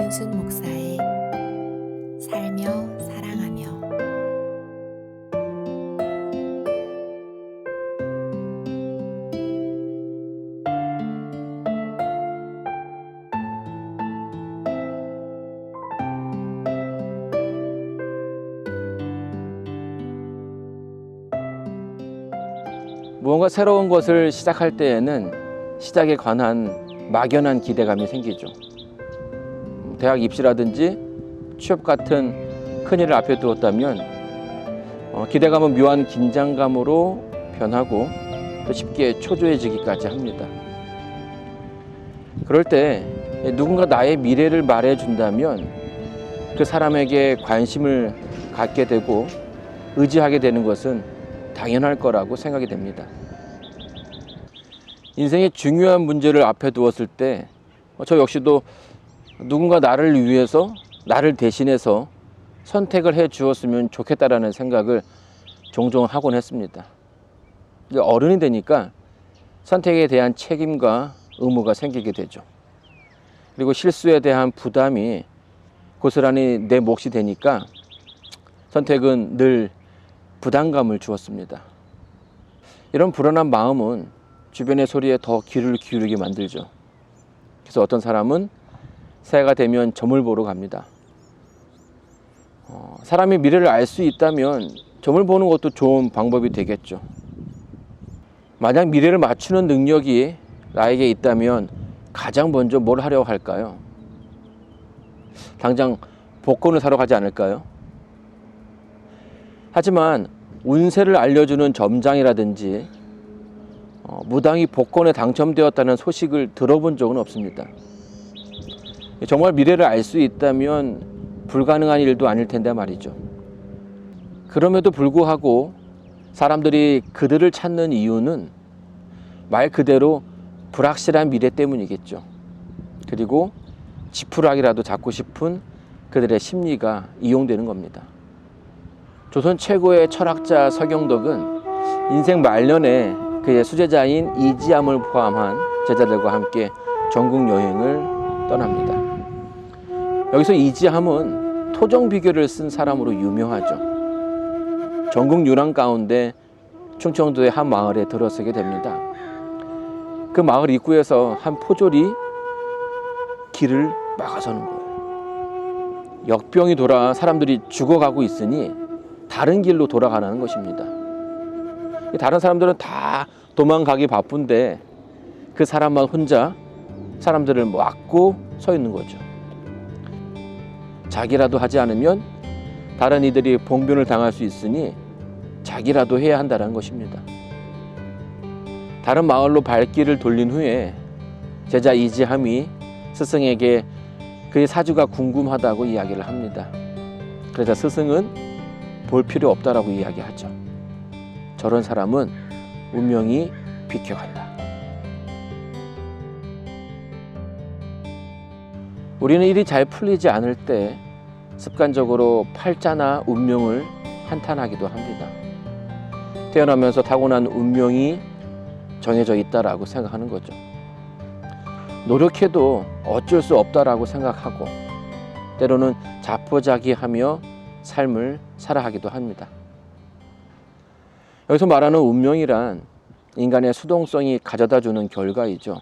김현순 목사의 살며 사랑하며. 무언가 새로운 것을 시작할 때에는 시작에 관한 막연한 기대감이 생기죠. 대학 입시라든지 취업 같은 큰일을 앞에 두었다면 기대감은 묘한 긴장감으로 변하고 또 쉽게 초조해지기까지 합니다. 그럴 때 누군가 나의 미래를 말해준다면 그 사람에게 관심을 갖게 되고 의지하게 되는 것은 당연할 거라고 생각이 됩니다. 인생의 중요한 문제를 앞에 두었을 때 저 역시도 누군가 나를 위해서, 나를 대신해서 선택을 해 주었으면 좋겠다라는 생각을 종종 하곤 했습니다. 어른이 되니까 선택에 대한 책임과 의무가 생기게 되죠. 그리고 실수에 대한 부담이 고스란히 내 몫이 되니까 선택은 늘 부담감을 주었습니다. 이런 불안한 마음은 주변의 소리에 더 귀를 기울이게 만들죠. 그래서 어떤 사람은 새해가 되면 점을 보러 갑니다. 사람이 미래를 알 수 있다면 점을 보는 것도 좋은 방법이 되겠죠. 만약 미래를 맞추는 능력이 나에게 있다면 가장 먼저 뭘 하려고 할까요? 당장 복권을 사러 가지 않을까요? 하지만 운세를 알려주는 점장이라든지 무당이 복권에 당첨되었다는 소식을 들어본 적은 없습니다. 정말 미래를 알 수 있다면 불가능한 일도 아닐 텐데 말이죠. 그럼에도 불구하고 사람들이 그들을 찾는 이유는 말 그대로 불확실한 미래 때문이겠죠. 그리고 지푸라기라도 잡고 싶은 그들의 심리가 이용되는 겁니다. 조선 최고의 철학자 서경덕은 인생 말년에 그의 수제자인 이지함을 포함한 제자들과 함께 전국 여행을 떠납니다. 여기서 이지함은 토종비결을 쓴 사람으로 유명하죠. 전국 유랑 가운데 충청도의 한 마을에 들어서게 됩니다. 그 마을 입구에서 한 포졸이 길을 막아서는 거예요. 역병이 돌아 사람들이 죽어가고 있으니 다른 길로 돌아가라는 것입니다. 다른 사람들은 다 도망가기 바쁜데 그 사람만 혼자 사람들을 막고 서 있는 거죠. 자기라도 하지 않으면 다른 이들이 봉변을 당할 수 있으니 자기라도 해야 한다는 것입니다. 다른 마을로 발길을 돌린 후에 제자 이지함이 스승에게 그의 사주가 궁금하다고 이야기를 합니다. 그러자 스승은 볼 필요 없다라고 이야기하죠. 저런 사람은 운명이 비켜간다. 우리는 일이 잘 풀리지 않을 때 습관적으로 팔자나 운명을 한탄하기도 합니다. 태어나면서 타고난 운명이 정해져 있다라고 생각하는 거죠. 노력해도 어쩔 수 없다라고 생각하고 때로는 자포자기하며 삶을 살아가기도 합니다. 여기서 말하는 운명이란 인간의 수동성이 가져다주는 결과이죠.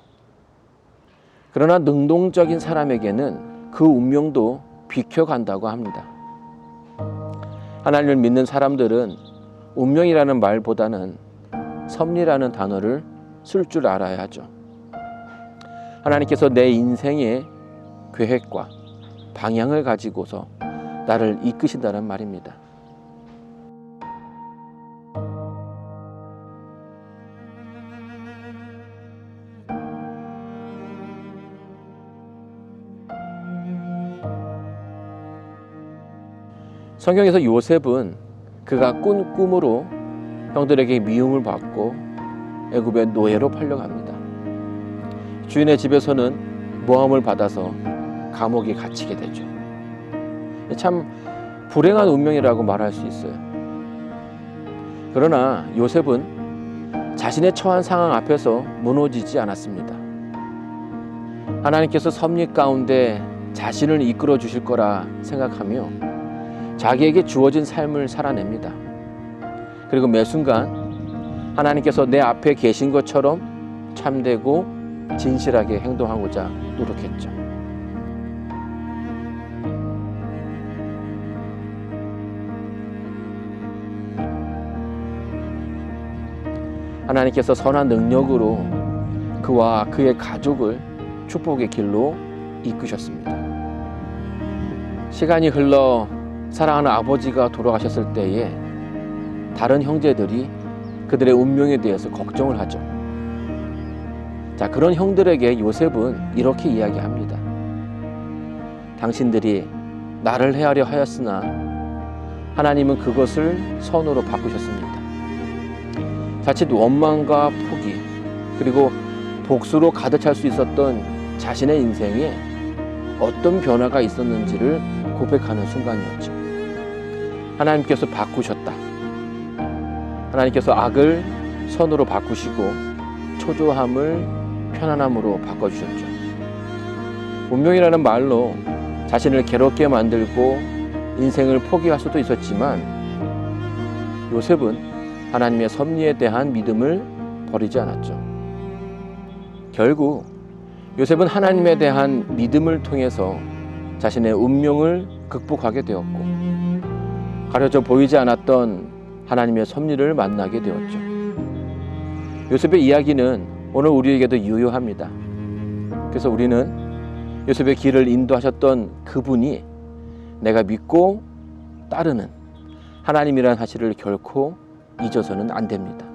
그러나 능동적인 사람에게는 그 운명도 비켜간다고 합니다. 하나님을 믿는 사람들은 운명이라는 말보다는 섭리라는 단어를 쓸 줄 알아야 하죠. 하나님께서 내 인생의 계획과 방향을 가지고서 나를 이끄신다는 말입니다. 성경에서 요셉은 그가 꾼 꿈으로 형들에게 미움을 받고 애굽의 노예로 팔려갑니다. 주인의 집에서는 모함을 받아서 감옥에 갇히게 되죠. 참 불행한 운명이라고 말할 수 있어요. 그러나 요셉은 자신의 처한 상황 앞에서 무너지지 않았습니다. 하나님께서 섭리 가운데 자신을 이끌어 주실 거라 생각하며 자기에게 주어진 삶을 살아냅니다. 그리고 매 순간 하나님께서 내 앞에 계신 것처럼 참되고 진실하게 행동하고자 노력했죠. 하나님께서 선한 능력으로 그와 그의 가족을 축복의 길로 이끄셨습니다. 시간이 흘러 사랑하는 아버지가 돌아가셨을 때에 다른 형제들이 그들의 운명에 대해서 걱정을 하죠. 자, 그런 형들에게 요셉은 이렇게 이야기합니다. 당신들이 나를 해하려 하였으나 하나님은 그것을 선으로 바꾸셨습니다. 자칫 원망과 포기 그리고 복수로 가득 찰 수 있었던 자신의 인생에 어떤 변화가 있었는지를 고백하는 순간이었죠. 하나님께서 바꾸셨다. 하나님께서 악을 선으로 바꾸시고 초조함을 편안함으로 바꿔주셨죠. 운명이라는 말로 자신을 괴롭게 만들고 인생을 포기할 수도 있었지만 요셉은 하나님의 섭리에 대한 믿음을 버리지 않았죠. 결국 요셉은 하나님에 대한 믿음을 통해서 자신의 운명을 극복하게 되었고 가려져 보이지 않았던 하나님의 섭리를 만나게 되었죠. 요셉의 이야기는 오늘 우리에게도 유효합니다. 그래서 우리는 요셉의 길을 인도하셨던 그분이 내가 믿고 따르는 하나님이라는 사실을 결코 잊어서는 안 됩니다.